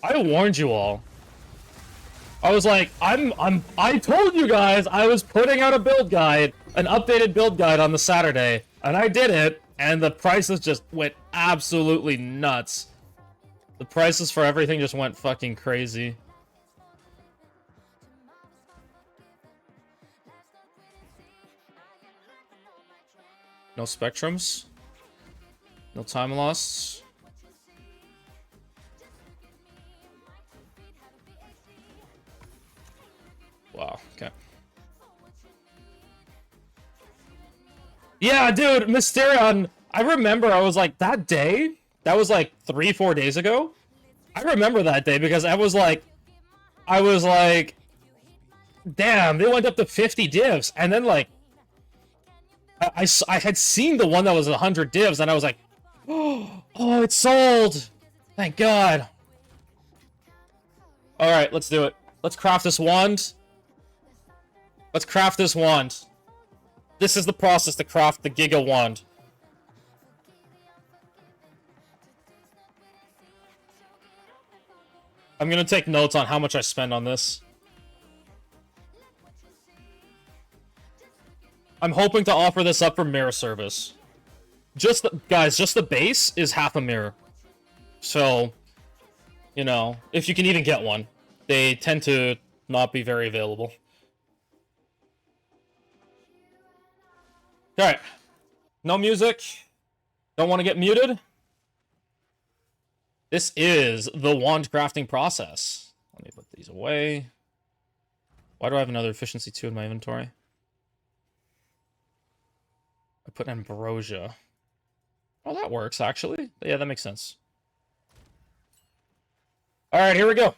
I warned you all. I was like, I told you guys I was putting out a build guide, an updated build guide on the Saturday, and I did it, and the prices just went absolutely nuts. The prices for everything just went fucking crazy. No spectrums. No time loss. Wow, okay. Yeah, dude, Mysterion, I remember I was like, that day, that was like 3-4 days ago. I remember that day because I was like, damn, they went up to 50 divs. And then like, I had seen the one that was 100 divs and I was like, oh, it's sold. Thank God. All right, let's do it. Let's craft this wand. Let's craft this wand. This is the process to craft the Giga Wand. I'm gonna take notes on how much I spend on this. I'm hoping to offer this up for mirror service. Guys, just the base is half a mirror. So, you know, if you can even get one. They tend to not be very available. Alright. No music. Don't want to get muted. This is the wand crafting process. Let me put these away. Why do I have another efficiency 2 in my inventory? I put ambrosia. Oh, that works, actually. Yeah, that makes sense. Alright, here we go.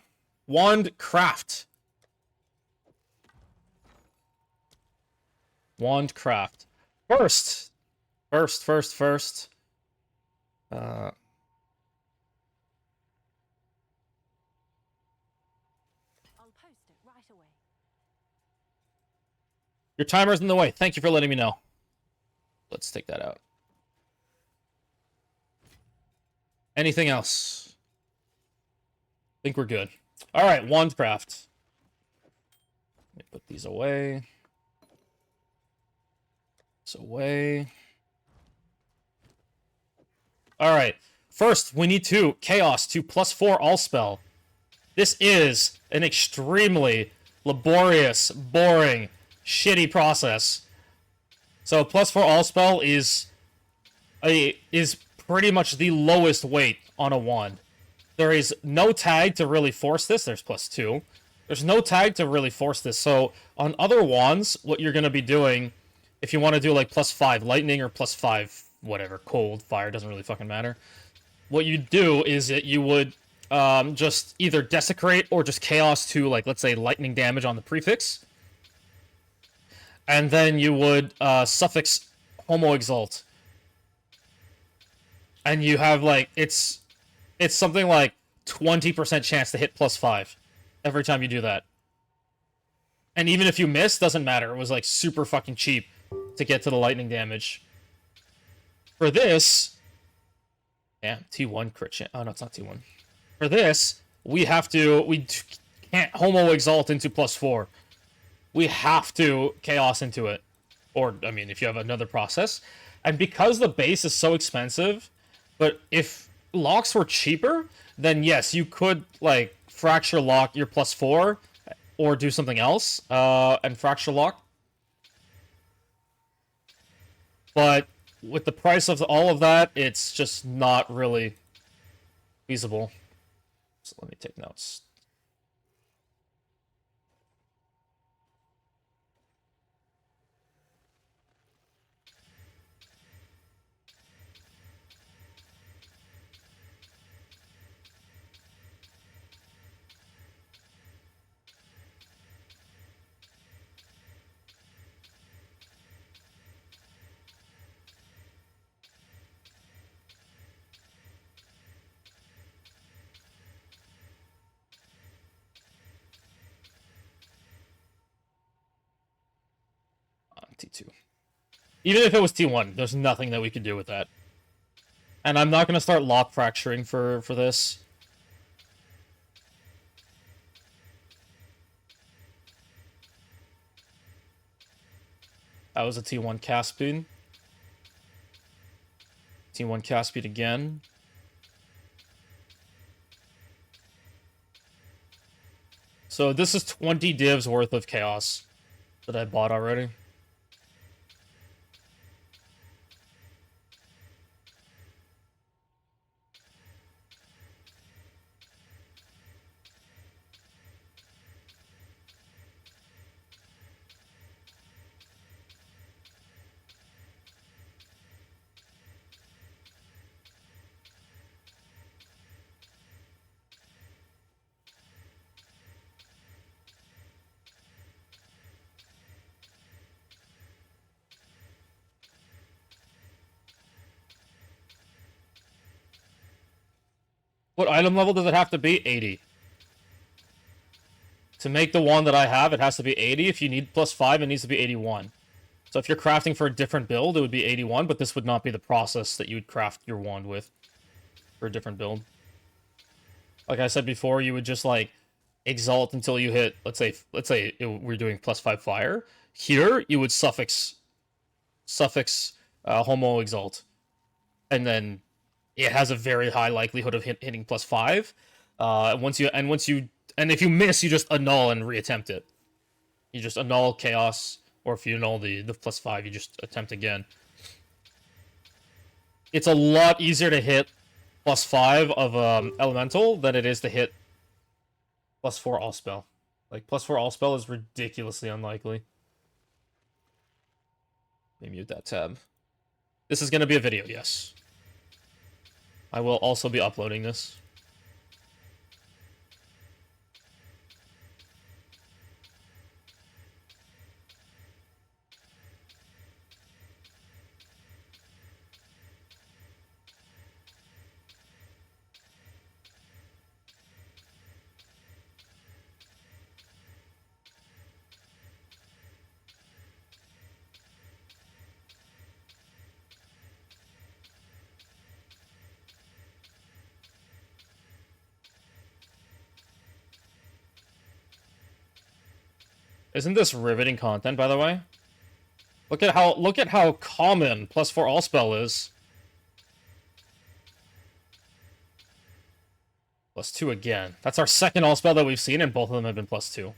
Wand craft. Wand craft. First. I'll post it right away. Your timer's in the way. Thank you for letting me know. Let's take that out. Anything else? I think we're good. All right, wand craft. Let me put these away. This away. All right. First, we need to chaos to +4 all spell. This is an extremely laborious, boring, shitty process. So +4 all spell is pretty much the lowest weight on a wand. There is no tag to really force this. There's +2. There's no tag to really force this. So on other wands, what you're going to be doing, if you want to do like +5 lightning or +5 whatever, cold, fire, doesn't really fucking matter. What you do is that you would just either desecrate or just chaos to, like, let's say lightning damage on the prefix. And then you would suffix homo exalt. And you have, like, it's something like 20% chance to hit +5 every time you do that. And even if you miss, doesn't matter. It was, like, super fucking cheap to get to the lightning damage. For this... yeah, T1 crit chance. Oh, no, it's not T1. For this, we can't homo exalt into +4. We have to chaos into it. Or, I mean, if you have another process. And because the base is so expensive, but if locks were cheaper, then yes, you could, like, fracture lock your +4 or do something else and fracture lock. But with the price of all of that, it's just not really feasible. So let me take notes. T2. Even if it was T1, there's nothing that we could do with that. And I'm not going to start lock fracturing for this. That was a T1 cast speed. T1 cast speed again. So this is 20 divs worth of chaos that I bought already. What item level does it have to be? 80. To make the one that I have, it has to be 80. If you need +5, it needs to be 81. So if you're crafting for a different build, it would be 81, but this would not be the process that you would craft your wand with for a different build. Like I said before, you would just, like, exalt until you hit, let's say we're doing +5 fire. Here, you would suffix homo exalt. And then it has a very high likelihood of hitting +5. And if you miss, you just annul and reattempt it. You just annul chaos, or if you annul the +5, you just attempt again. It's a lot easier to hit +5 of elemental than it is to hit +4 all spell. Like, +4 all spell is ridiculously unlikely. Let me mute that tab. This is going to be a video, yes. I will also be uploading this. Isn't this riveting content, by the way? Look at how common +4 all spell is. +2 again. That's our second all spell that we've seen, and both of them have been +2.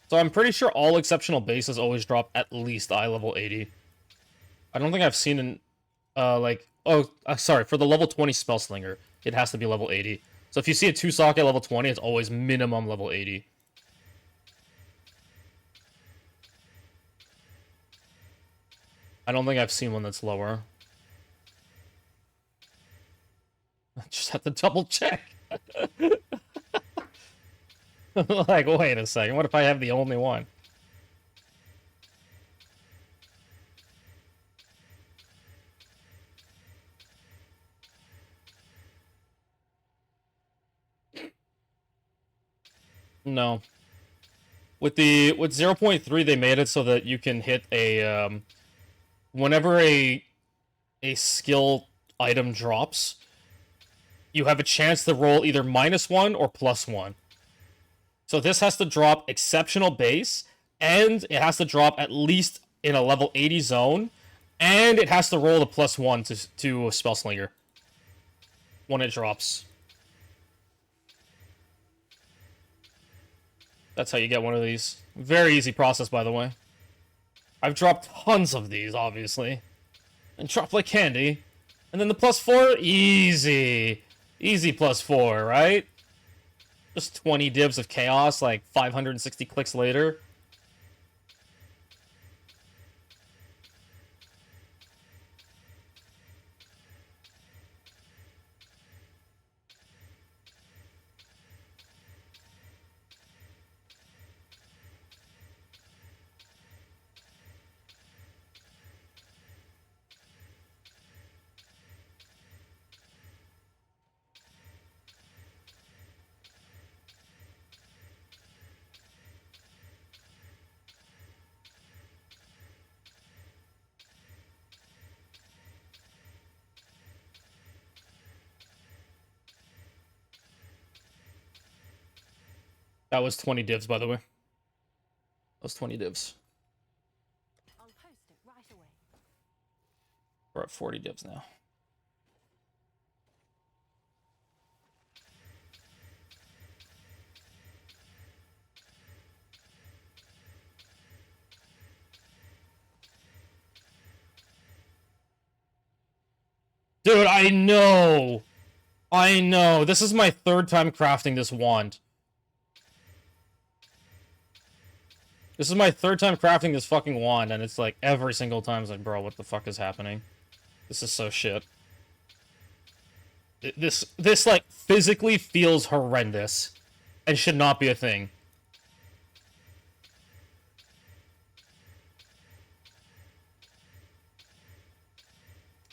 So I'm pretty sure all exceptional bases always drop at least eye level 80. I don't think I've seen an, sorry, for the level 20 Spellslinger, it has to be level 80. So if you see a 2-socket level 20, it's always minimum level 80. I don't think I've seen one that's lower. I just have to double check. Like, wait a second, what if I have the only one? No. With 0.3, they made it so that you can hit a whenever a skill item drops, you have a chance to roll either -1 or +1. So this has to drop exceptional base, and it has to drop at least in a level 80 zone, and it has to roll the +1 to a Spellslinger when it drops. That's how you get one of these. Very easy process, by the way. I've dropped tons of these, obviously. And dropped like candy. And then the +4, easy. Easy +4, right? Just 20 divs of chaos, like 560 clicks later. That was 20 divs, by the way. That was 20 divs. I'll post it right away. We're at 40 divs now. Dude, I know! I know! This is my third time crafting this wand. This is my third time crafting this fucking wand, and it's like, every single time it's like, bro, what the fuck is happening? This is so shit. This like, physically feels horrendous. And should not be a thing.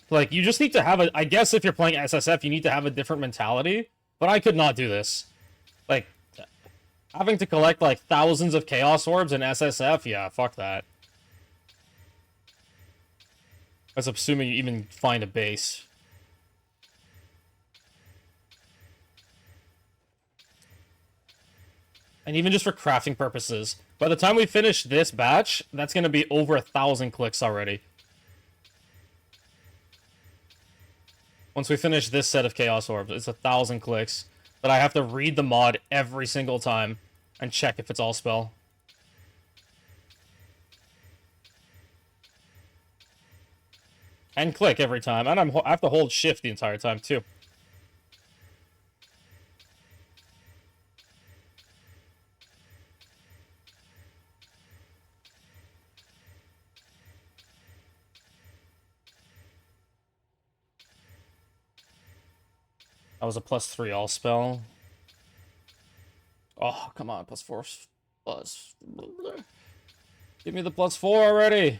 Like, you just need to have a... I guess if you're playing SSF, you need to have a different mentality. But I could not do this. Like, having to collect, like, thousands of Chaos Orbs in SSF? Yeah, fuck that. That's assuming you even find a base. And even just for crafting purposes. By the time we finish this batch, that's going to be over 1,000 clicks already. Once we finish this set of Chaos Orbs, it's 1,000 clicks. But I have to read the mod every single time and check if it's all spell. And click every time. And I have to hold shift the entire time, too. That was a +3 all spell. Oh, come on, +4. Plus. Give me the +4 already.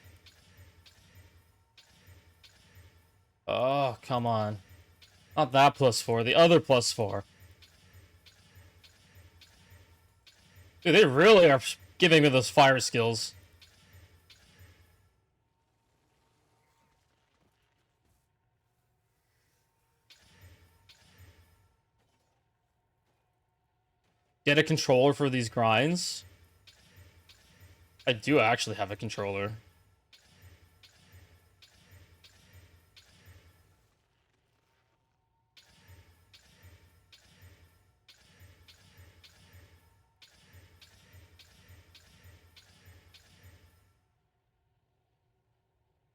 Oh, come on. Not that +4, the other +4. Dude, they really are giving me those fire skills. Get a controller for these grinds? I do actually have a controller.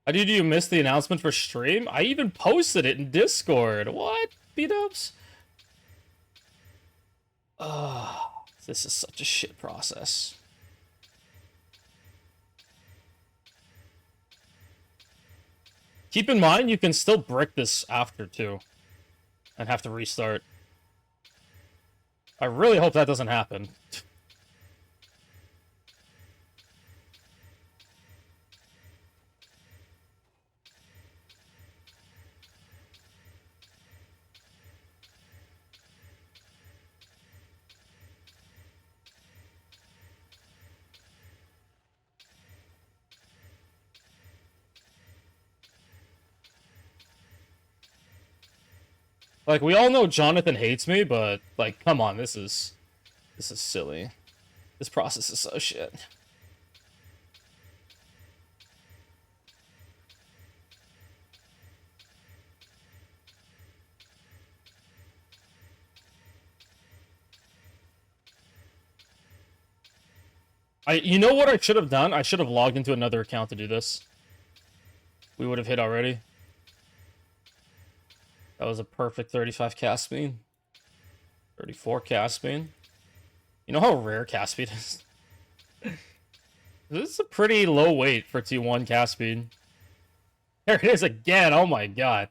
How did you miss the announcement for stream? I even posted it in Discord. What? B-dubs? This is such a shit process. Keep in mind, you can still brick this after, too. And have to restart. I really hope that doesn't happen. Like, we all know Jonathan hates me, but, like, come on, this is silly. This process is so shit. You know what I should have done? I should have logged into another account to do this. We would have hit already. That was a perfect 35 cast speed. 34 cast speed. You know how rare cast speed is? This is a pretty low weight for T1 cast speed. There it is again, oh my god.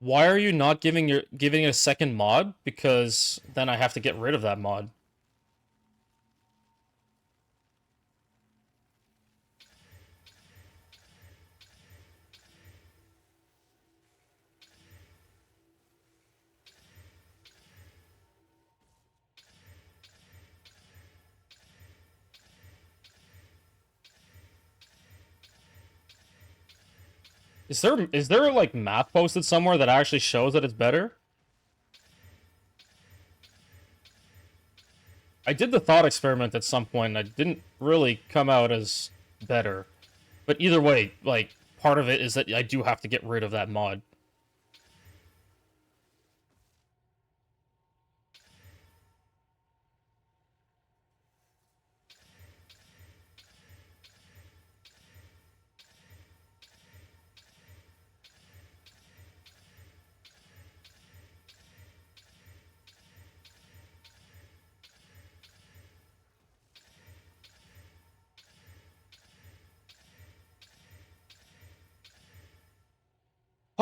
Why are you not giving it a second mod? Because then I have to get rid of that mod. Is there like math posted somewhere that actually shows that it's better? I did the thought experiment at some point and it didn't really come out as better. But either way, like, part of it is that I do have to get rid of that mod.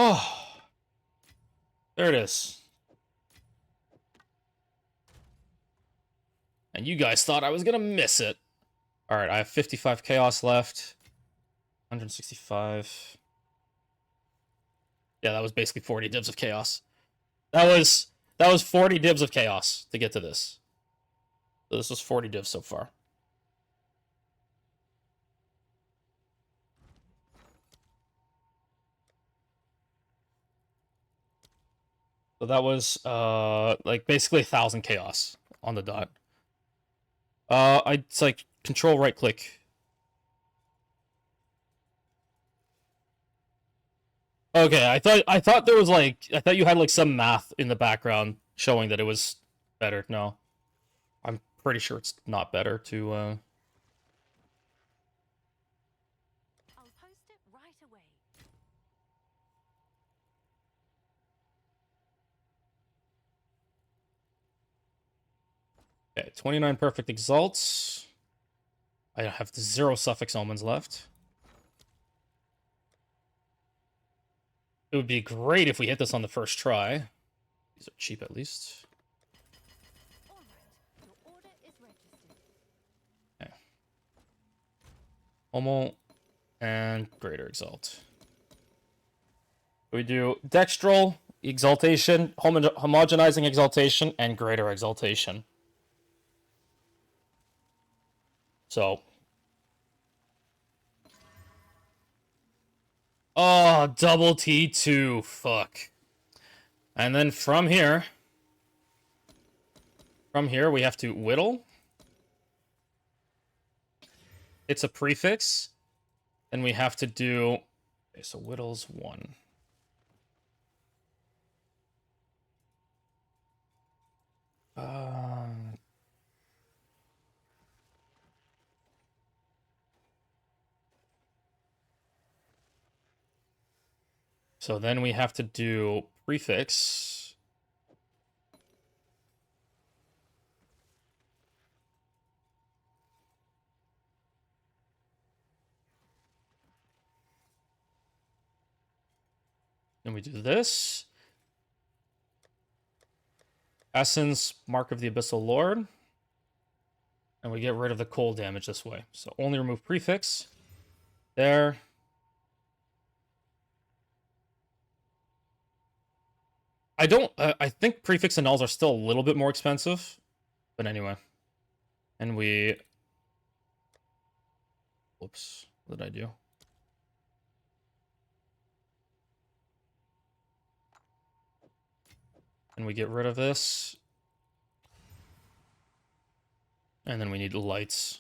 Oh, there it is. And you guys thought I was gonna miss it. Alright, I have 55 chaos left. 165. Yeah, that was basically 40 dibs of chaos. That was 40 dibs of chaos to get to this. So this was 40 dibs so far. So that was like basically 1,000 chaos on the dot. It's like control right click. Okay, I thought there was like I thought you had like some math in the background showing that it was better. No. I'm pretty sure it's not better to I'll post it right away. Okay, 29 perfect exalts. I have 0 suffix omens left. It would be great if we hit this on the first try. These are cheap at least. All right, your order is registered. Okay. Homo and greater exalt. We do dextral, exaltation, homogenizing exaltation, and greater exaltation. So. Oh, double T2. Fuck. And then from here, we have to whittle. It's a prefix. Then we have to do... Okay, so whittle's 1. So then we have to do prefix. Then we do this. Essence, Mark of the Abyssal Lord. And we get rid of the cold damage this way. So only remove prefix. There. I think prefix and nulls are still a little bit more expensive. But anyway. And we... Whoops. What did I do? And we get rid of this. And then we need lights.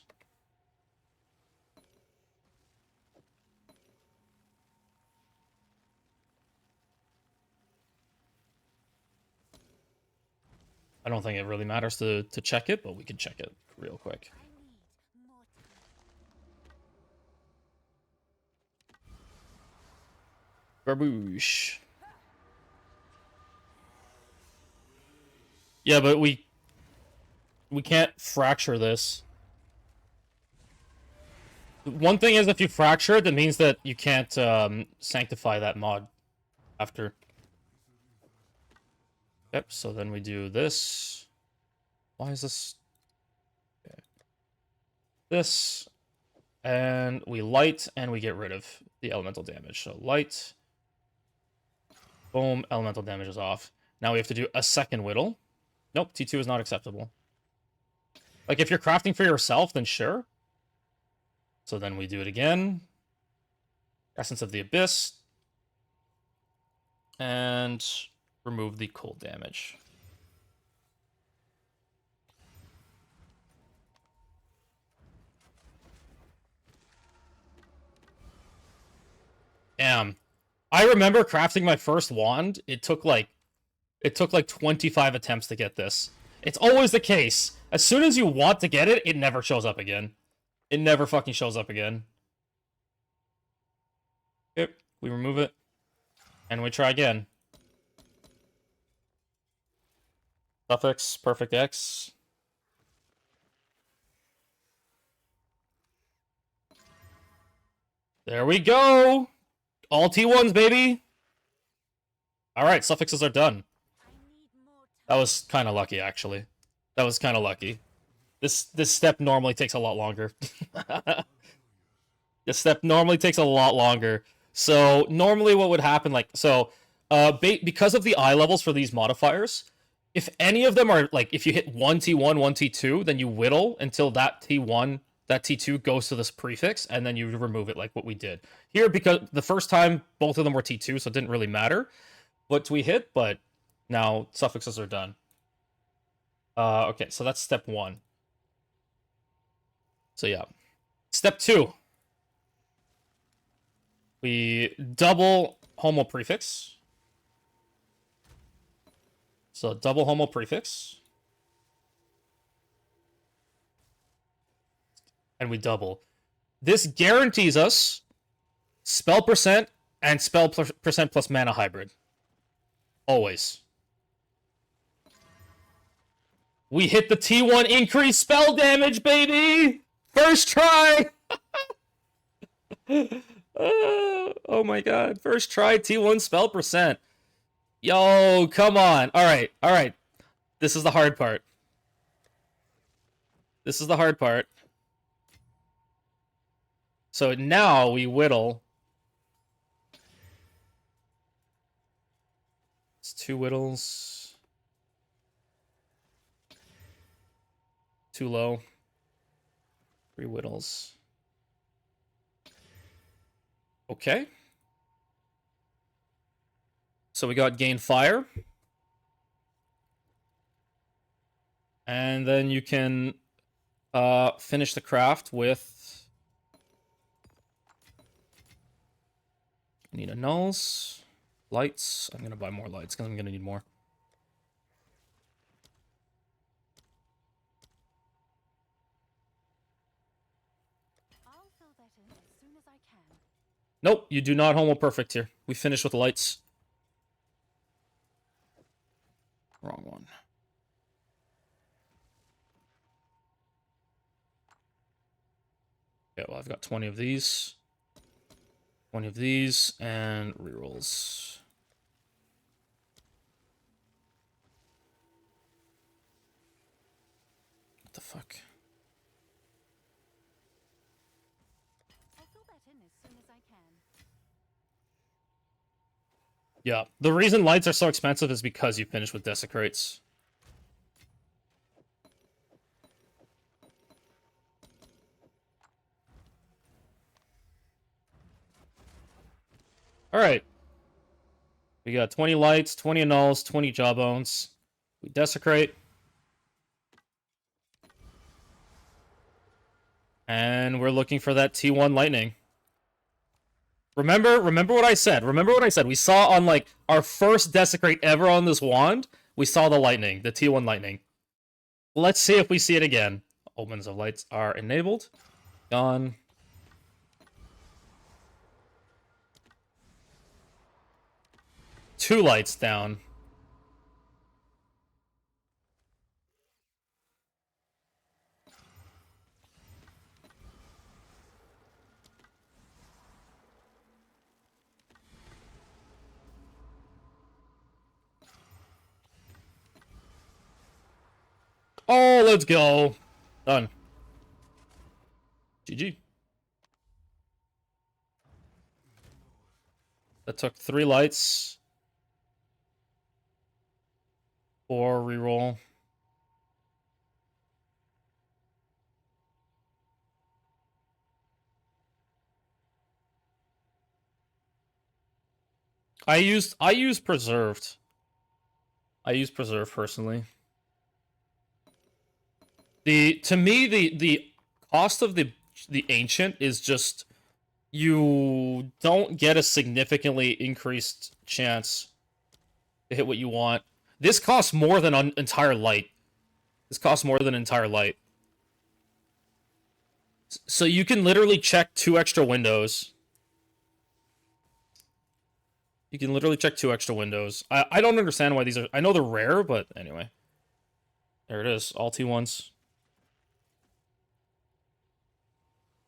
I don't think it really matters to check it, but we can check it real quick. I need more time. Barboosh. Yeah, but we can't fracture this. One thing is, if you fracture it, that means that you can't sanctify that mod after. Yep, so then we do this. Why is this? Okay. This. And we light, and we get rid of the elemental damage. So light. Boom, elemental damage is off. Now we have to do a second whittle. Nope, T2 is not acceptable. Like, if you're crafting for yourself, then sure. So then we do it again. Essence of the Abyss. And remove the cold damage. Damn. I remember crafting my first wand. It took like 25 attempts to get this. It's always the case. As soon as you want to get it, it never shows up again. It never fucking shows up again. Yep, we remove it. And we try again. Suffix, perfect X. There we go! All T1s, baby! Alright, suffixes are done. That was kind of lucky, actually. That was kind of lucky. This step normally takes a lot longer. This step normally takes a lot longer. So, normally what would happen, like, so, because of the eye levels for these modifiers, if any of them are, like, if you hit one T1, one T2, then you whittle until that T1, that T2 goes to this prefix, and then you remove it like what we did. Here, because the first time, both of them were T2, so it didn't really matter what we hit, but now suffixes are done. Okay, so that's step 1. So yeah. Step 2. We double homo prefix. So double homo prefix. And we double. This guarantees us spell percent and spell percent plus mana hybrid. Always. We hit the T1 increase spell damage, baby! First try! Oh my god. First try, T1 spell percent. Yo, come on. Alright, alright. This is the hard part. This is the hard part. So now we whittle. It's 2 whittles. Too low. 3 whittles. Okay. So we got gain fire. And then you can finish the craft with... Need a nulls. Lights. I'm going to buy more lights because I'm going to need more. I'll fill that in as soon as I can. Nope, you do not homo perfect here. We finish with lights. Wrong one. Okay, well, I've got 20 of these. 20 of these, and rerolls. What the fuck? I'll fill that in as soon as I can. Yeah, the reason lights are so expensive is because you finish with desecrates. Alright. We got 20 lights, 20 annuls, 20 jawbones. We desecrate. And we're looking for that T1 lightning. Remember what I said. Remember what I said. We saw on, like, our first desecrate ever on this wand, we saw the lightning, the T1 lightning. Let's see if we see it again. Omens of lights are enabled. Gone. Two lights down. Oh, let's go. Done. GG. That took 3 lights. 4 reroll. I use preserved. I use preserved personally. To me the cost of the ancient is just you don't get a significantly increased chance to hit what you want. This costs more than an entire light. This costs more than an entire light. So you can literally check 2 extra windows. You can literally check 2 extra windows. I don't understand why these are... I know they're rare, but anyway. There it is. All T1s.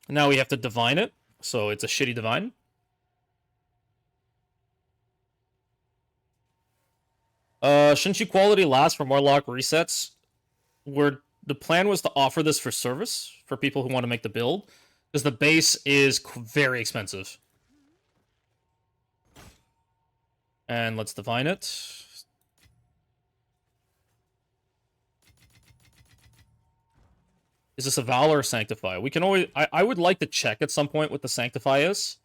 Now we have to divine it. So it's a shitty divine. Shouldn't you quality last for more lock resets? Where the plan was to offer this for service for people who want to make the build. Because the base is very expensive. And let's divine it. Is this a Val or a Sanctify? We can always... I would like to check at some point what the Sanctify is.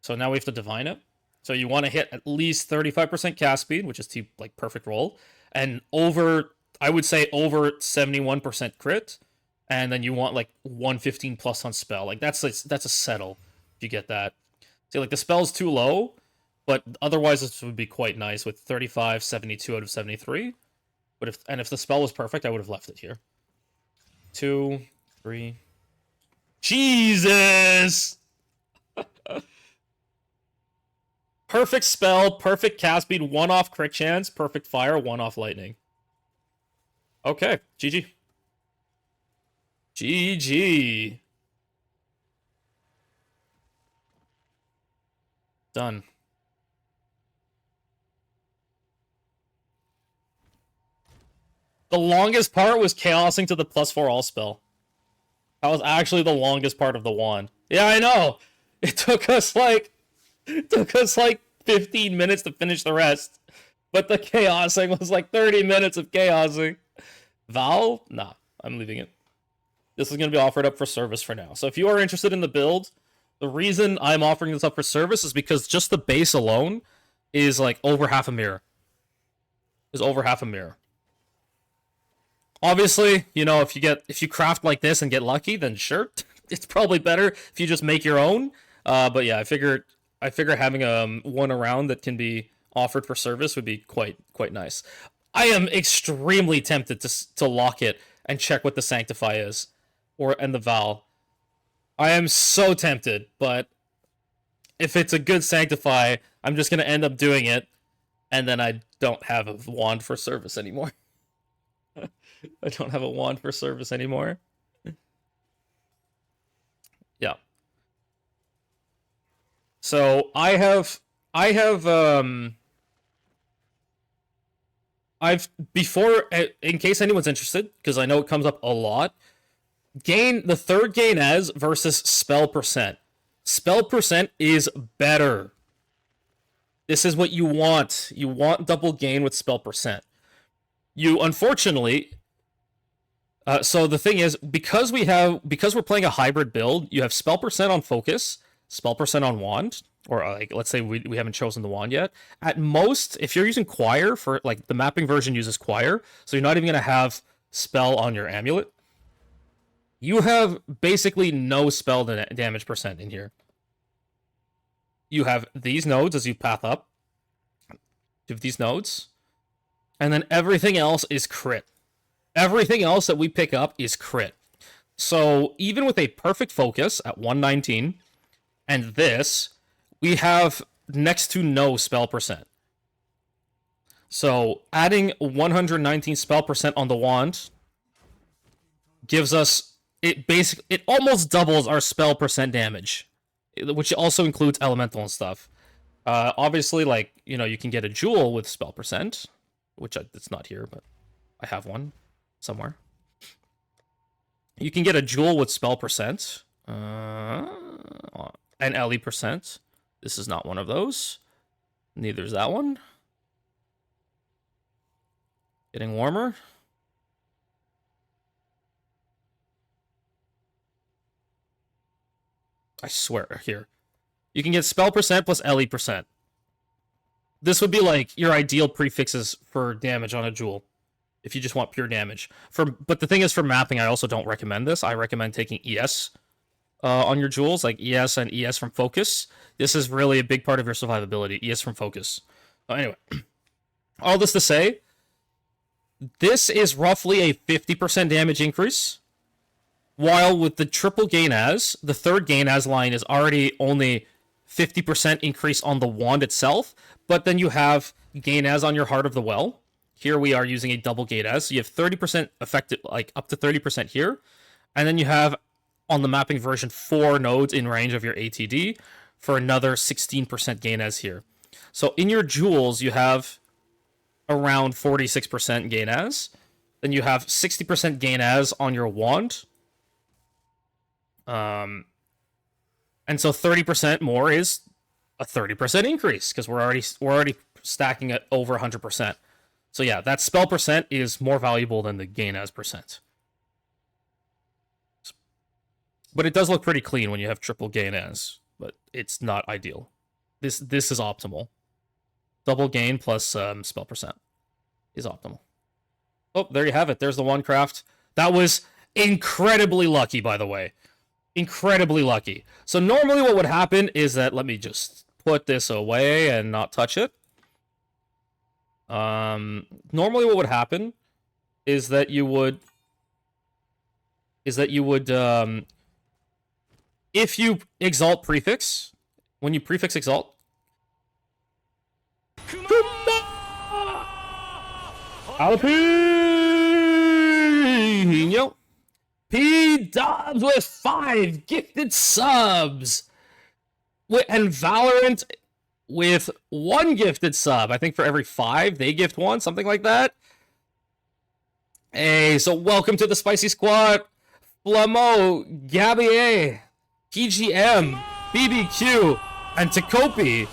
So now we have to divine it. So you want to hit at least 35% cast speed, which is like perfect roll. And over... I would say over 71% crit. And then you want like 115 plus on spell. Like that's a settle if you get that. See, like the spell's too low. But otherwise, this would be quite nice with 35, 72 out of 73. But if the spell was perfect, I would have left it here. 2, 3. Jesus! Perfect spell, perfect cast speed, 1 off crit chance, perfect fire, 1 off lightning. Okay, GG. GG. Done. The longest part was chaosing to the +4 all spell. That was actually the longest part of the wand. Yeah, I know. It took us like 15 minutes to finish the rest. But the chaosing was like 30 minutes of chaosing. Val? Nah, I'm leaving it. This is going to be offered up for service for now. So if you are interested in the build, the reason I'm offering this up for service is because just the base alone is like over half a mirror. Is over half a mirror. Obviously, you know, if you craft like this and get lucky, then sure, it's probably better if you just make your own. But yeah, I figure having one around that can be offered for service would be quite nice. I am extremely tempted to lock it and check what the Sanctify is, and the Val. I am so tempted, but if it's a good Sanctify, I'm just gonna end up doing it, and then I don't have a wand for service anymore. I don't have a wand for service anymore. Yeah. So I've before, in case anyone's interested, because I know it comes up a lot, the third gain as versus spell percent. Spell percent is better. This is what you want. You want double gain with spell percent. You, unfortunately... so the thing is, because we're playing a hybrid build, you have spell percent on focus, spell percent on wand, or like let's say we haven't chosen the wand yet. At most, if you're using choir for like the mapping version uses choir, so you're not even gonna have spell on your amulet. You have basically no spell damage percent in here. You have these nodes as you path up. You have these nodes, and then everything else is crit. Everything else that we pick up is crit. So even with a perfect focus at 119 and this, we have next to no spell percent. So adding 119 spell percent on the wand gives us it almost doubles our spell percent damage, which also includes elemental and stuff. Obviously, like, you know, you can get a jewel with spell percent, which it's not here, but I have one. somewhere. You can get a jewel with spell percent. And LE percent. This is not one of those. Neither is that one. Getting warmer. I swear, here. You can get spell percent plus LE percent. This would be like your ideal prefixes for damage on a jewel, if you just want pure damage. But the thing is, for mapping, I also don't recommend this. I recommend taking ES on your jewels, like ES and ES from focus. This is really a big part of your survivability, ES from focus. Anyway, all this to say, this is roughly a 50% damage increase, while with the triple gain as, the third gain as line is already only 50% increase on the wand itself, but then you have gain as on your Heart of the Well. Here we are using a double gain as, so you have 30% affected, like up to 30% here, and then you have on the mapping version 4 nodes in range of your ATD for another 16% gain as here. So in your jewels, you have around 46% gain as, then you have 60% gain as on your wand. And so 30% more is a 30% increase because we're already stacking at over 100%. So yeah, that spell percent is more valuable than the gain as percent. But it does look pretty clean when you have triple gain as, but it's not ideal. This is optimal. Double gain plus spell percent is optimal. Oh, there you have it. There's the one craft. That was incredibly lucky, by the way. Incredibly lucky. So normally what would happen is that, let me just put this away and not touch it. Normally what would happen is that you would if you exalt prefix, when you prefix exalt, jalapeno, P-Dubs with 5 gifted subs, and Valorant with 1 gifted sub. I think for every 5 they gift 1, something like that. Hey, so welcome to the Spicy Squad. Flamo, Gabier, PGM, BBQ, and Takopi,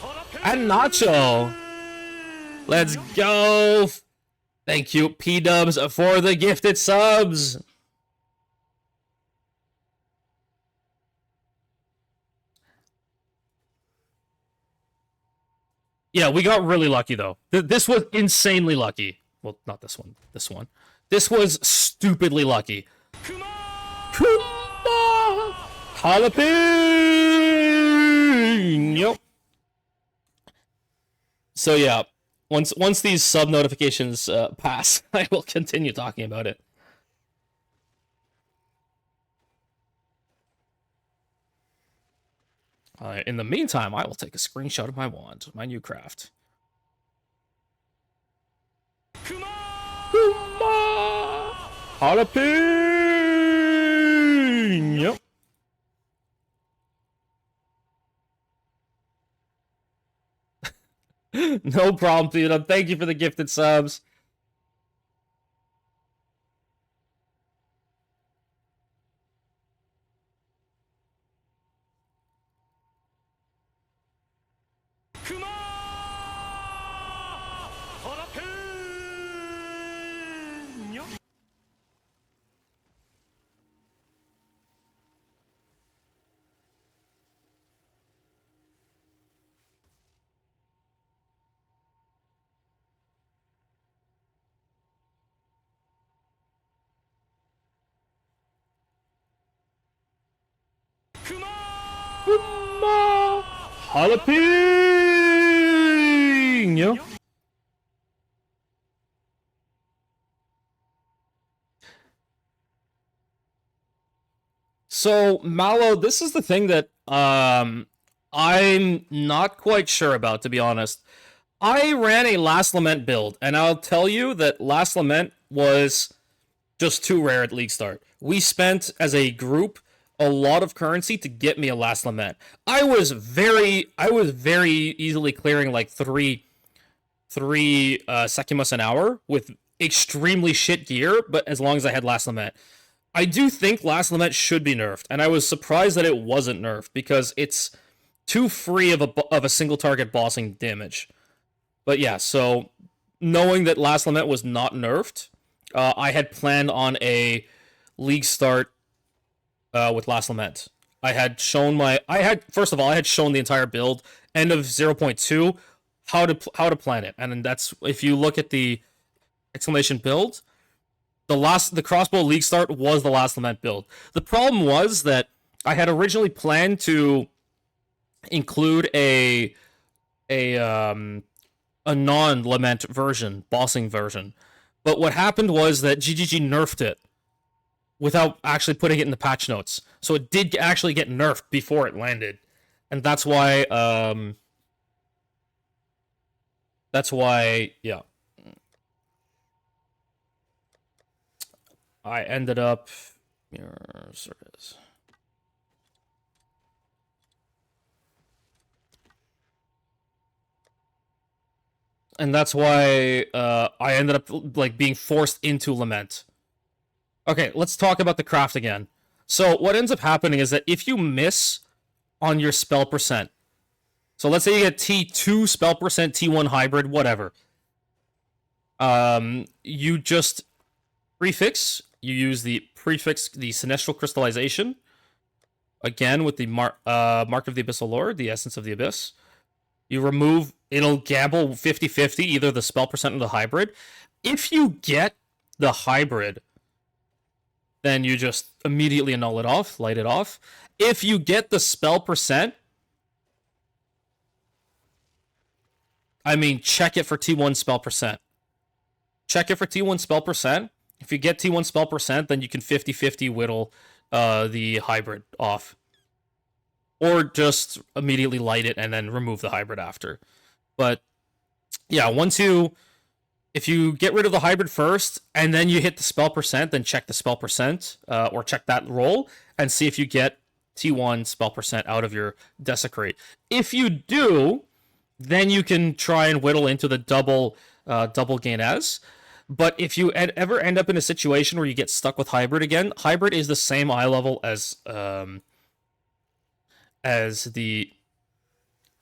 and Nacho. Let's go. Thank you, P-Dubs, for the gifted subs. Yeah, we got really lucky, though. This was insanely lucky. Well, not this one. This one. This was stupidly lucky. Jalapeno. So yeah, once these sub notifications pass, I will continue talking about it. In the meantime, I will take a screenshot of my wand, my new craft. Jalapeno. No problem, dude. Thank you for the gifted subs. Jalapeno. So, Mallow, this is the thing that I'm not quite sure about, to be honest. I ran a Last Lament build, and I'll tell you that Last Lament was just too rare at League Start. We spent, as a group, a lot of currency to get me a Last Lament. I was very easily clearing like three Sekimus an hour with extremely shit gear, but as long as I had Last Lament. I do think Last Lament should be nerfed, and I was surprised that it wasn't nerfed, because it's too free of a single target bossing damage. But yeah, so knowing that Last Lament was not nerfed, I had planned on a league start with Last Lament. I had shown first of all, I had shown the entire build, end of 0.2, how to plan it. And then that's, if you look at the exclamation build, the crossbow league start was the Last Lament build. The problem was that I had originally planned to include a non-lament version, bossing version. But what happened was that GGG nerfed it without actually putting it in the patch notes. So it did actually get nerfed before it landed. And that's why, yeah. I ended up, there it is. And that's why I ended up like being forced into Lament. Okay, let's talk about the craft again. So what ends up happening is that if you miss on your spell percent, so let's say you get T2 spell percent, T1 hybrid, whatever. You just prefix. You use the prefix, the Sinestral Crystallization. Again, with the Mark of the Abyssal Lord, the Essence of the Abyss. You remove, it'll gamble 50-50, either the spell percent or the hybrid. If you get the hybrid, then you just immediately annul it off, light it off. If you get the spell percent, I mean, check it for T1 spell percent. Check it for T1 spell percent. If you get T1 spell percent, then you can 50-50 whittle the hybrid off. Or just immediately light it and then remove the hybrid after. But yeah, if you get rid of the hybrid first and then you hit the spell percent, then check the spell percent or check that roll and see if you get T1 spell percent out of your Desecrate. If you do, then you can try and whittle into the double gain as. But if you ever end up in a situation where you get stuck with hybrid again, hybrid is the same eye level as the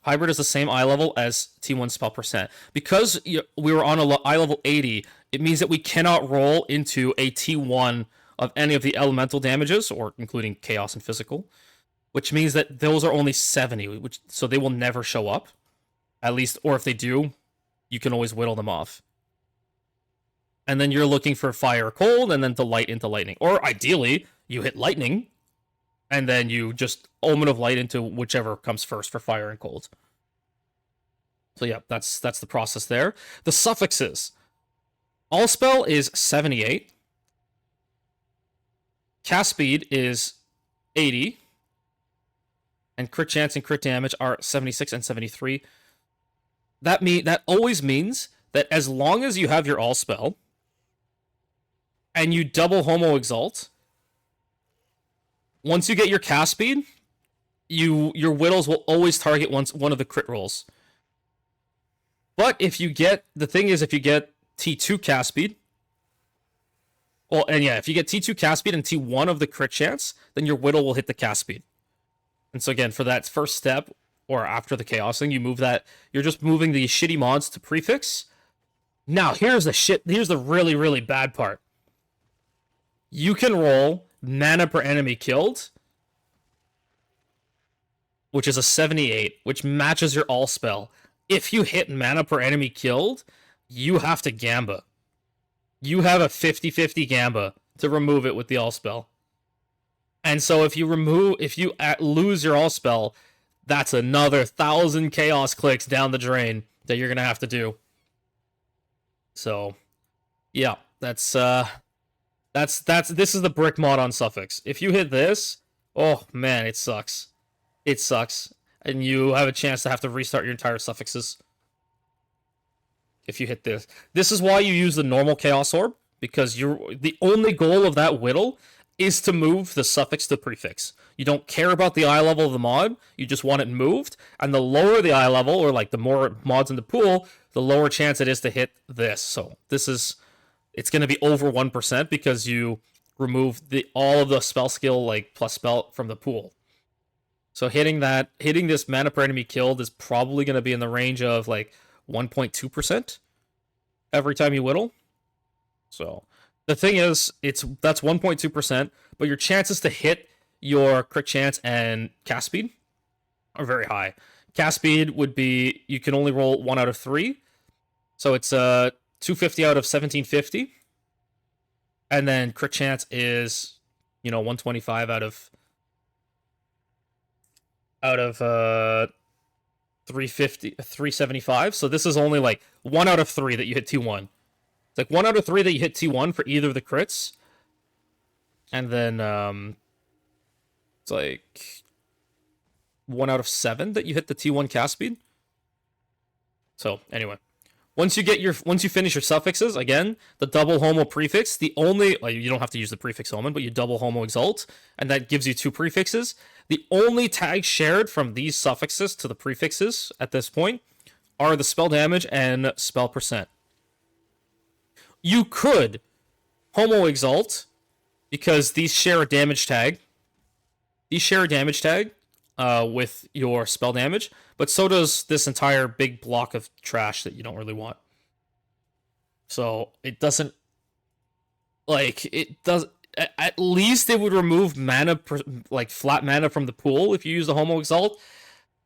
hybrid is the same eye level as T1 spell percent. Because we were on a eye level 80, it means that we cannot roll into a T1 of any of the elemental damages, or including chaos and physical, which means that those are only 70, so they will never show up. At least, or if they do, you can always whittle them off. And then you're looking for fire or cold, and then to light into lightning. Or ideally, you hit lightning, and then you just Omen of Light into whichever comes first for fire and cold. So yeah, that's the process there. The suffixes. All spell is 78. Cast speed is 80. And crit chance and crit damage are 76 and 73. That always means that as long as you have your all spell, and you double homo exalt, once you get your cast speed, your whittles will always target one of the crit rolls. But if you get T2 cast speed, if you get T2 cast speed and T1 of the crit chance, then your whittle will hit the cast speed. And so again, for that first step, or after the chaos thing, you move that. You're just moving the shitty mods to prefix. Now, here's the really, really bad part. You can roll mana per enemy killed, which is a 78, which matches your all spell. If you hit mana per enemy killed, you have to gamba. You have a 50-50 gamba to remove it with the all spell. And so if you lose your all spell, that's another 1,000 chaos clicks down the drain that you're gonna have to do. So, yeah, this is the brick mod on Suffix. If you hit this, oh man, it sucks. It sucks. And you have a chance to have to restart your entire suffixes. If you hit this. This is why you use the normal Chaos Orb, because the only goal of that whittle is to move the suffix to prefix. You don't care about the eye level of the mod, you just want it moved, and the lower the eye level, or like the more mods in the pool, the lower chance it is to hit this. So this is it's going to be over 1% because you remove all of the spell skill like plus spell from the pool. So hitting this mana per enemy killed is probably going to be in the range of like 1.2% every time you whittle. So the thing is, that's 1.2%, but your chances to hit your crit chance and cast speed are very high. Cast speed would be, you can only roll 1 out of 3. So it's 250 out of 1750. And then crit chance is, 125 out of 350, 375. So this is only like 1 out of 3 that you hit T1. It's like 1 out of 3 that you hit T1 for either of the crits. And then it's like 1 out of 7 that you hit the T1 cast speed. So anyway, once you finish your suffixes, again, the double homo prefix, you don't have to use the prefix omen, but you double homo exalt, and that gives you 2 prefixes. The only tags shared from these suffixes to the prefixes at this point are the spell damage and spell percent. You could homo exalt because these share a damage tag. These share a damage tag with your spell damage, but so does this entire big block of trash that you don't really want. So it doesn't, at least it would remove mana, flat mana from the pool if you use the homo exalt.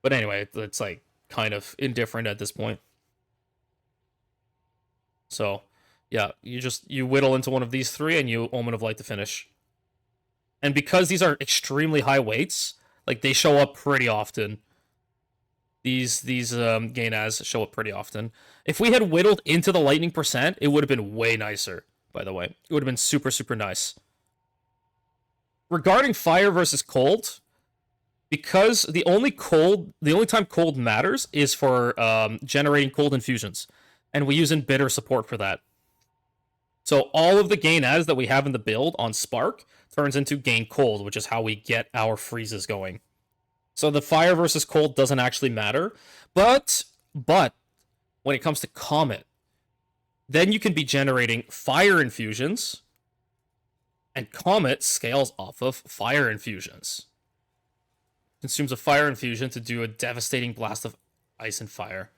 But anyway, it's like kind of indifferent at this point. So yeah, you whittle into one of these 3 and you Omen of Light to finish. And because these are extremely high weights, like they show up pretty often. These gain as show up pretty often. If we had whittled into the lightning percent, it would have been way nicer, by the way. It would have been super, super nice. Regarding fire versus cold, because the only time cold matters is for generating cold infusions. And we use Embitter support for that. So all of the gain as that we have in the build on Spark turns into gain cold, which is how we get our freezes going. So the fire versus cold doesn't actually matter. But when it comes to Comet, then you can be generating fire infusions, and Comet scales off of fire infusions. Consumes a fire infusion to do a devastating blast of ice and fire.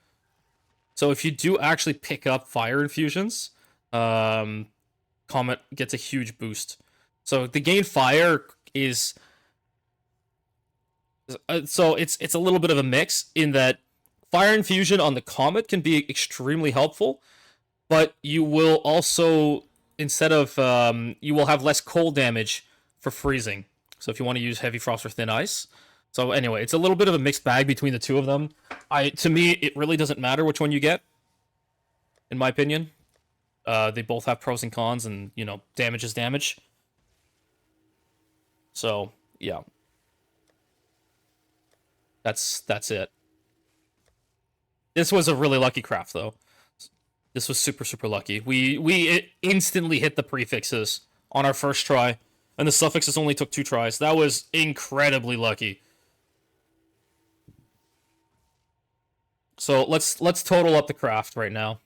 So if you do actually pick up fire infusions, Comet gets a huge boost. So the gain fire is... So it's a little bit of a mix in that fire infusion on the Comet can be extremely helpful, but you will also, instead of... you will have less cold damage for freezing. So if you want to use Heavy Frost or Thin Ice... So anyway, it's a little bit of a mixed bag between the two of them. To me, it really doesn't matter which one you get, in my opinion. They both have pros and cons, and, damage is damage. So, yeah. That's it. This was a really lucky craft, though. This was super, super lucky. We instantly hit the prefixes on our first try, and the suffixes only took 2 tries. That was incredibly lucky. So let's total up the craft right now.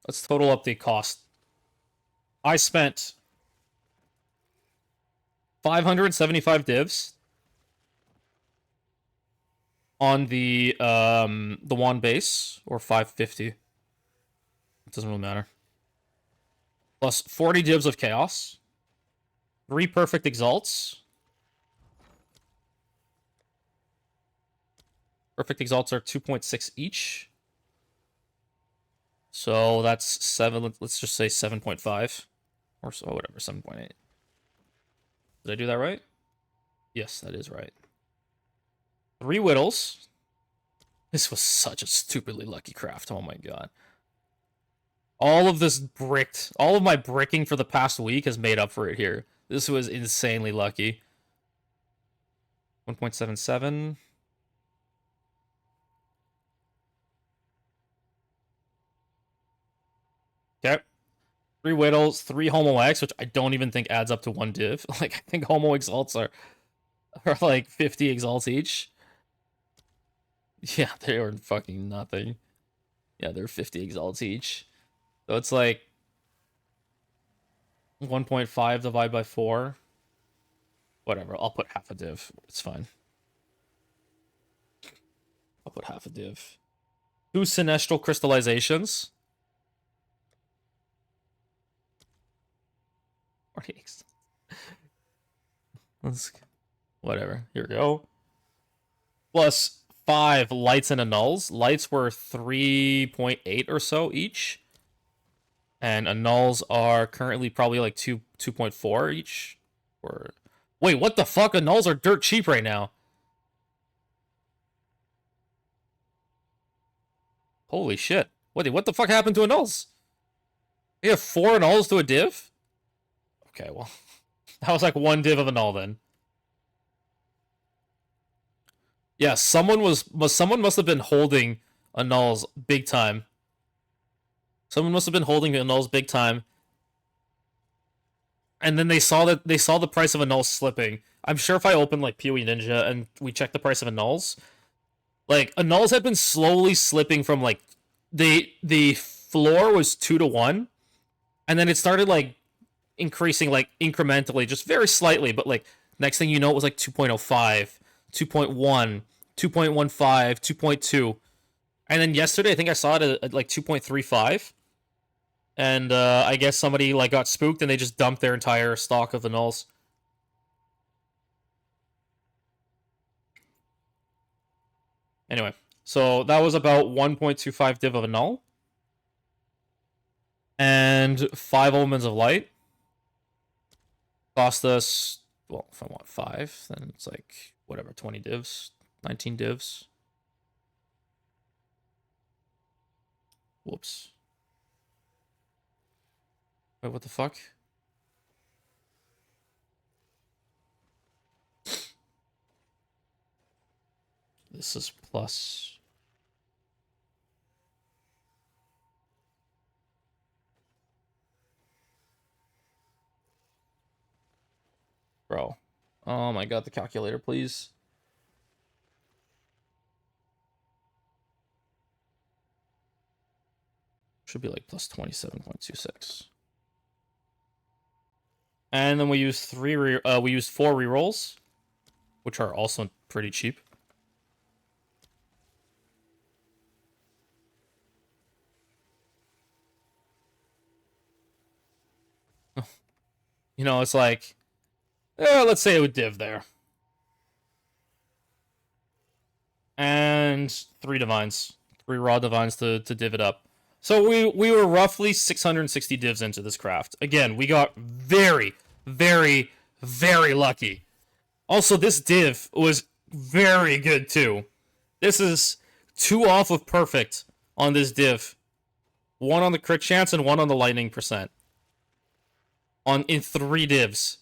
Let's total up the cost. I spent 575 divs on the wand base, or 550. It doesn't really matter. Plus 40 divs of chaos, 3 perfect exalts. Perfect exalts are 2.6 each. So that's 7, let's just say 7.5. Or so, whatever, 7.8. Did I do that right? Yes, that is right. 3 whittles. This was such a stupidly lucky craft, oh my god. All of my bricking for the past week has made up for it here. This was insanely lucky. 1.77. Okay. 3 whittles, 3 homo X, which I don't even think adds up to 1 div. Like, I think homo exalts are like 50 exalts each. Yeah, they are fucking nothing. Yeah, they're 50 exalts each. So it's like 1.5 divided by 4. Whatever, I'll put half a div. It's fine. I'll put half a div. 2 sinestral crystallizations. Whatever. Here we go. Plus 5 lights and annuls. Lights were 3.8 or so each. And annuls are currently probably like 2.4 each. Or wait, what the fuck? Annuls are dirt cheap right now. Holy shit. What the fuck happened to annuls? You have 4 annuls to a div? Okay, well. That was like 1 div of annul then. Yeah, someone must have been holding annuls big time. Someone must have been holding annuls big time. And then they saw the price of annuls slipping. I'm sure if I open like PoE Ninja and we check the price of annuls, like annuls had been slowly slipping from like the floor was 2 to 1, and then it started like increasing like incrementally, just very slightly, but like next thing you know it was like 2.05, 2.1, 2.15, 2.2. And then yesterday I think I saw it at like 2.35. And I guess somebody like got spooked and they just dumped their entire stock of the nulls. Anyway, so that was about 1.25 div of a null. And 5 omens of light. Cost us, well, if I want 5, then it's like, whatever, 20 divs, 19 divs. Whoops. Wait, what the fuck? This is plus. Bro. Oh my god, the calculator, please. Should be like plus 27.26. And then we use 4 rerolls, which are also pretty cheap. You know, it's like, let's say it would div there. And 3 divines. 3 raw divines to div it up. So we were roughly 660 divs into this craft. Again, we got very, very, very lucky. Also, this div was very good too. This is 2 off of perfect on this div. 1 on the crit chance and 1 on the lightning percent. In 3 divs.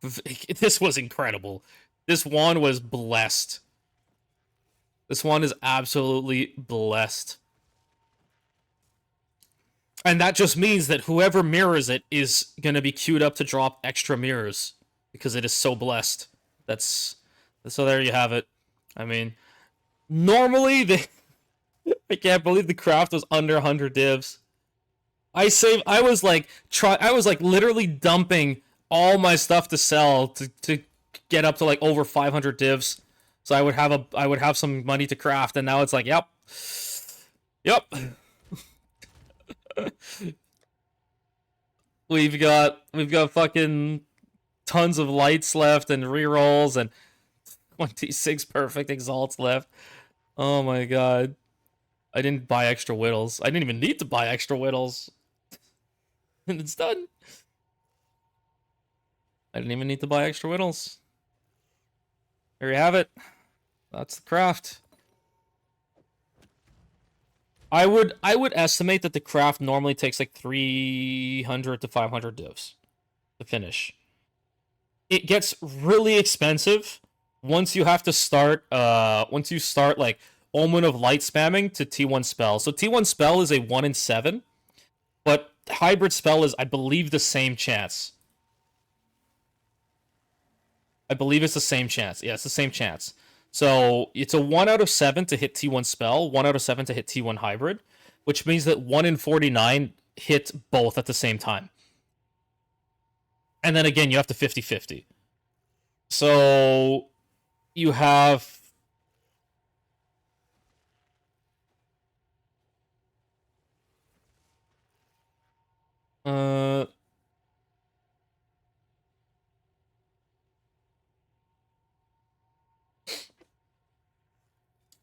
This was incredible. This one was blessed. This one is absolutely blessed. And that just means that whoever mirrors it is going to be queued up to drop extra mirrors. Because it is so blessed. So there you have it. I mean, normally, I can't believe the craft was under 100 divs. I was literally dumping all my stuff to sell to get up to like over 500 divs, so I would have some money to craft, and now it's like, yep. We've got fucking tons of lights left and rerolls and 26 perfect exalts left. Oh my god. I didn't buy extra whittles. I didn't even need to buy extra whittles. And it's done. I didn't even need to buy extra whittles. There you have it. That's the craft. I would estimate that the craft normally takes like 300 to 500 divs to finish. It gets really expensive once you have to start like Omen of Light spamming to T1 spell. So T1 spell is a 1 in 7, but hybrid spell is, I believe, the same chance. I believe it's the same chance. Yeah, it's the same chance. So it's a 1 out of 7 to hit T1 spell, 1 out of 7 to hit T1 hybrid, which means that 1 in 49 hit both at the same time. And then again, you have to 50-50. So you have...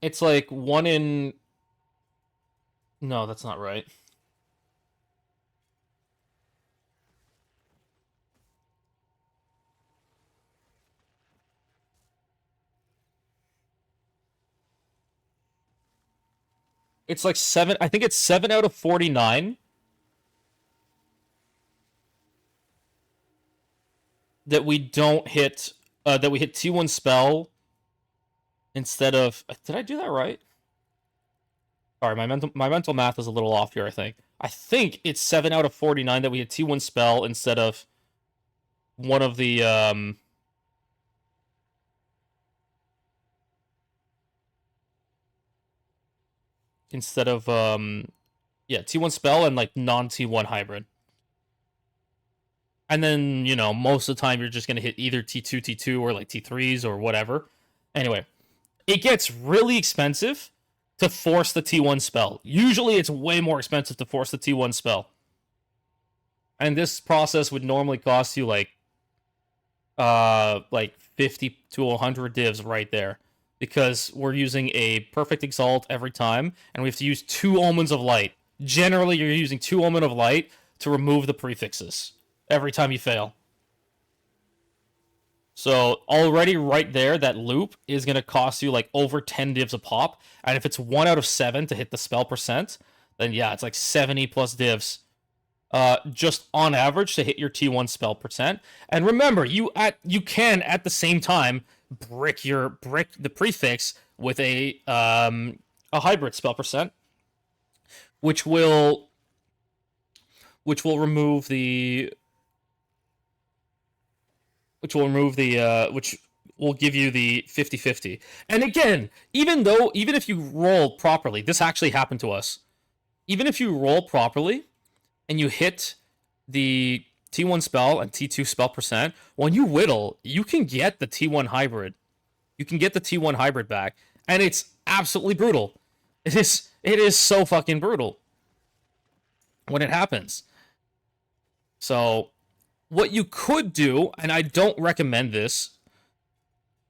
It's like 1 in... No, that's not right. It's like 7... I think it's 7 out of 49 that we don't hit... that we hit T1 spell instead of... Did I do that right? Sorry, my mental math is a little off here, I think. I think it's 7 out of 49 that we hit T1 spell instead of one of the... Instead of... Yeah, T1 spell and, like, non-T1 hybrid. And then, you know, most of the time you're just going to hit either T2, T2, or, like, T3s or whatever. Anyway, it gets really expensive to force the T1 spell. Usually it's way more expensive to force the T1 spell. And this process would normally cost you like 50 to 100 divs right there. Because we're using a perfect exalt every time, and we have to use 2 omens of light. Generally, you're using 2 omen of light to remove the prefixes every time you fail. So already right there, that loop is going to cost you like over 10 divs a pop. And if it's 1 out of 7 to hit the spell percent, then yeah, it's like 70 plus divs. Just on average to hit your T1 spell percent. And remember, you can at the same time brick the prefix with a hybrid spell percent, which will remove the... which will give you the 50-50. And again, even if you roll properly, this actually happened to us. Even if you roll properly and you hit the T1 spell and T2 spell percent, when you whittle, you can get the T1 hybrid. You can get the T1 hybrid back, and it's absolutely brutal. It is so fucking brutal when it happens. So what you could do, and I don't recommend this,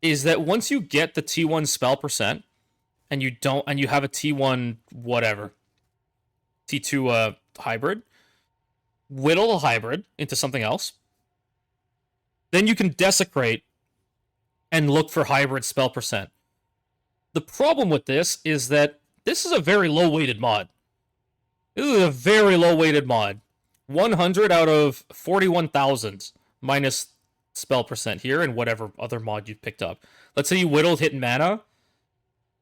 is that once you get the T1 spell percent, and you have a T1 whatever, T2 hybrid, whittle a hybrid into something else. Then you can desecrate and look for hybrid spell percent. The problem with this is that this is a very low weighted mod. This is a very low weighted mod. 100 out of 41,000 minus spell percent here and whatever other mod you picked up. Let's say you whittled hit mana,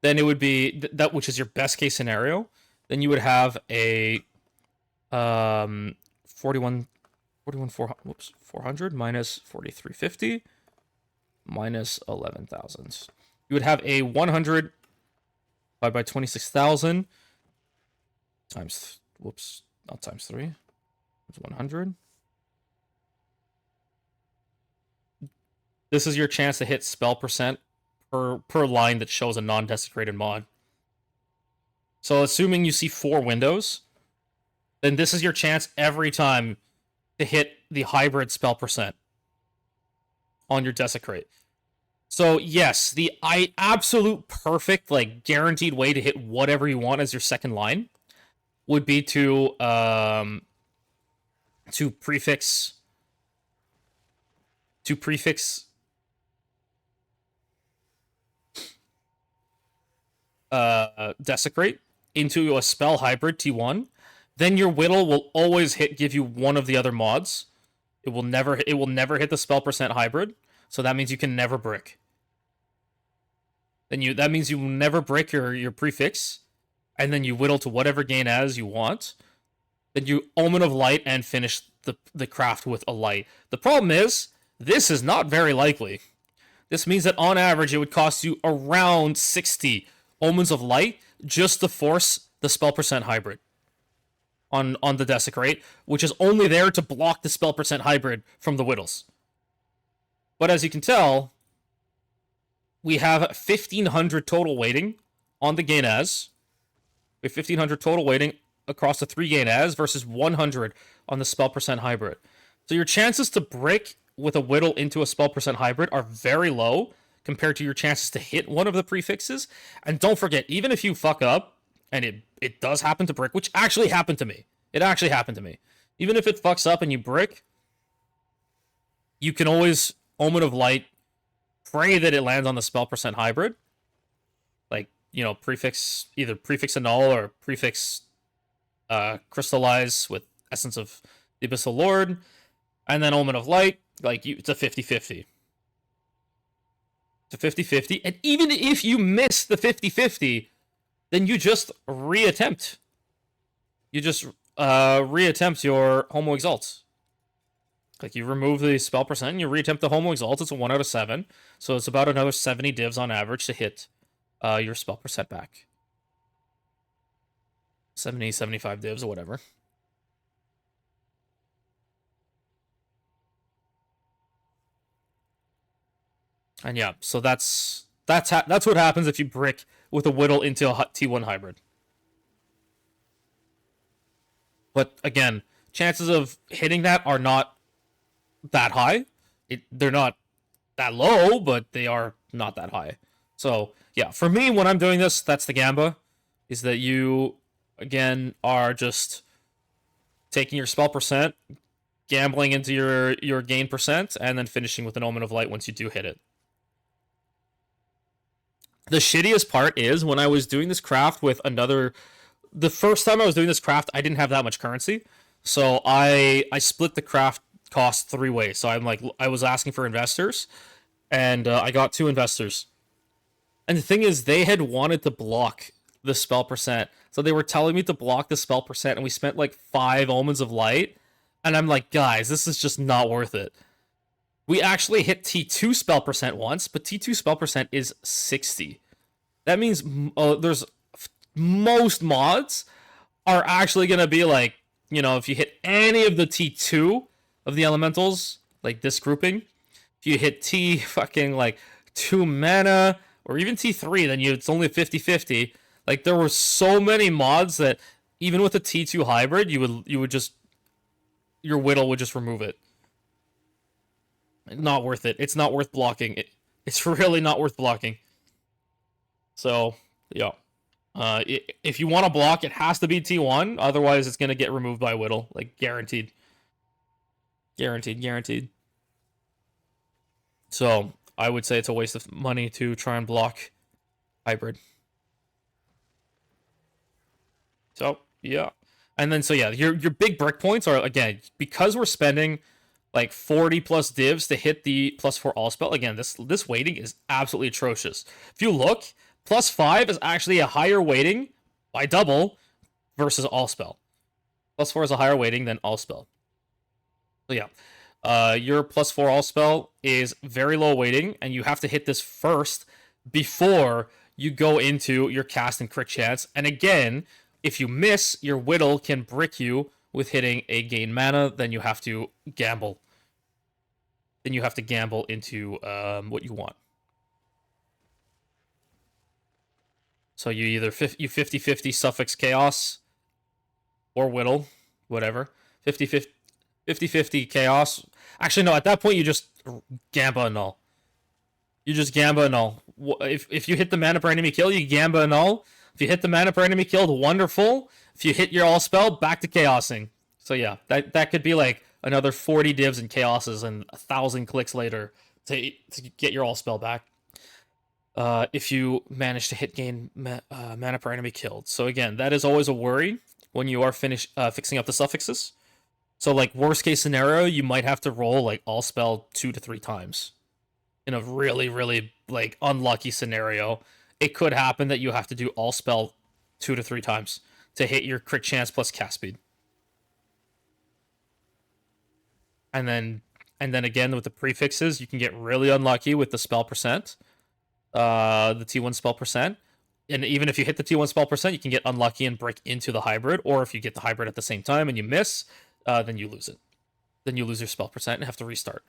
then it would be that, which is your best case scenario. Then you would have a 400 minus 4350 minus 11,000. You would have a 100 by 26,000 times, not times 3. It's 100. This is your chance to hit spell percent per line that shows a non-desecrated mod. So assuming you see 4 windows, then this is your chance every time to hit the hybrid spell percent on your desecrate. So yes, the absolute perfect, like, guaranteed way to hit whatever you want as your second line would be to prefix desecrate into a spell hybrid T1. Then your whittle will always give you one of the other mods. It will never hit the spell percent hybrid, so that means you can never brick. That means you will never brick your prefix, and then you whittle to whatever gain as you want. Then you omen of light and finish the craft with a light. The problem is, this is not very likely. This means that on average, it would cost you around 60 Omens of Light just to force the spell percent hybrid on the Desecrate, which is only there to block the spell percent hybrid from the Whittles. But as you can tell, we have 1,500 total weighting on the gain as. We have 1,500 total weighting across the 3 gain as versus 100 on the spell percent hybrid. So your chances to brick with a Whittle into a spell percent hybrid are very low compared to your chances to hit one of the prefixes. And don't forget, even if you fuck up, and it does happen to brick, which actually happened to me. It actually happened to me. Even if it fucks up and you brick, you can always Omen of Light, pray that it lands on the spell percent hybrid. Like, you know, prefix, either prefix annul or prefix crystallize with Essence of the Abyssal Lord. And then Omen of Light, like, it's a 50-50. It's a 50-50. And even if you miss the 50-50, then you just reattempt. You just reattempt your Homo Exalt. Like, you remove the spell percent and you reattempt the Homo Exalt. It's a 1 out of 7. So it's about another 70 divs on average to hit your spell percent back. 70, 75 divs or whatever. And yeah, so that's what happens if you brick with a Whittle into a T1 hybrid. But again, chances of hitting that are not that high. They're not that low, but they are not that high. So yeah, for me, when I'm doing this, that's the gamba, is that you, again, are just taking your spell percent, gambling into your gain percent, and then finishing with an Omen of Light once you do hit it. The shittiest part is when I was doing this craft with another... The first time I was doing this craft, I didn't have that much currency. So I split the craft cost 3 ways. So I was asking for investors, and I got 2 investors. And the thing is, they had wanted to block the spell percent. So they were telling me to block the spell percent, and we spent like 5 Omens of Light. And I'm like, guys, this is just not worth it. We actually hit T2 spell percent once, but T2 spell percent is 60. That means there's most mods are actually going to be like, you know, if you hit any of the T2 of the elementals, like this grouping, if you hit T fucking like 2 mana or even T3, then it's only 50-50. Like, there were so many mods that even with a T2 hybrid, you would just, your Whittle would just remove it. Not worth it. It's not worth blocking. It's really not worth blocking. So, yeah. If you want to block, it has to be T1. Otherwise, it's going to get removed by Whittle. Like, guaranteed. Guaranteed. So, I would say it's a waste of money to try and block hybrid. So, yeah. And then, so yeah, your big brick points are, again, because we're spending like 40 plus divs to hit the +4 all spell. Again, this weighting is absolutely atrocious. If you look, +5 is actually a higher weighting by double versus all spell. +4 is a higher weighting than all spell. So yeah, your +4 all spell is very low weighting, and you have to hit this first before you go into your cast and crit chance. And again, if you miss, your Whittle can brick you with hitting a gain mana. Then you have to gamble. Then you have to gamble into what you want. So you either 50-50 Suffix Chaos or Whittle, whatever. 50-50 Chaos. Actually, no, at that point you just Gamba Annul. You just Gamba Annul. If you hit the mana per enemy kill, you Gamba Annul. If you hit the mana per enemy killed, wonderful. If you hit your all spell, back to chaosing. So yeah, that could be like another 40 divs and chaoses and 1,000 clicks later to get your all spell back. If you manage to hit gain mana per enemy killed. So again, that is always a worry when you are fixing up the suffixes. So like worst case scenario, you might have to roll like all spell 2 to 3 times. In a really, really like unlucky scenario, it could happen that you have to do all spell 2 to 3 times to hit your crit chance plus cast speed. And then And then again, with the prefixes, you can get really unlucky with the spell percent, the T1 spell percent. And even if you hit the T1 spell percent, you can get unlucky and break into the hybrid. Or if you get the hybrid at the same time and you miss, then you lose it. Then you lose your spell percent and have to restart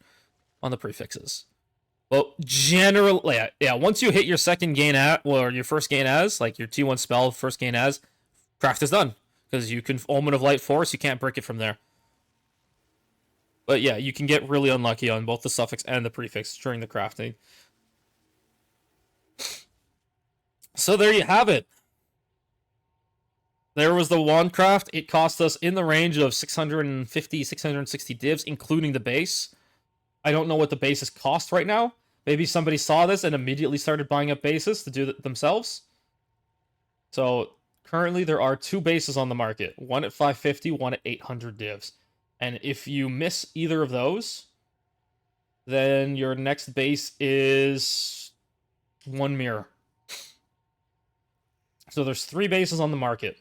on the prefixes. Well, generally, yeah, once you hit your second gain or your first gain as, like your T1 spell first gain as, craft is done. Because you can Omen of Light Force, you can't break it from there. But yeah, you can get really unlucky on both the suffix and the prefix during the crafting. So there you have it. There was the wand craft. It cost us in the range of 650, 660 divs, including the base. I don't know what the bases cost right now. Maybe somebody saw this and immediately started buying up bases to do it themselves. So currently there are 2 bases on the market. One at 550, one at 800 divs. And if you miss either of those, then your next base is 1 mirror. So there's 3 bases on the market.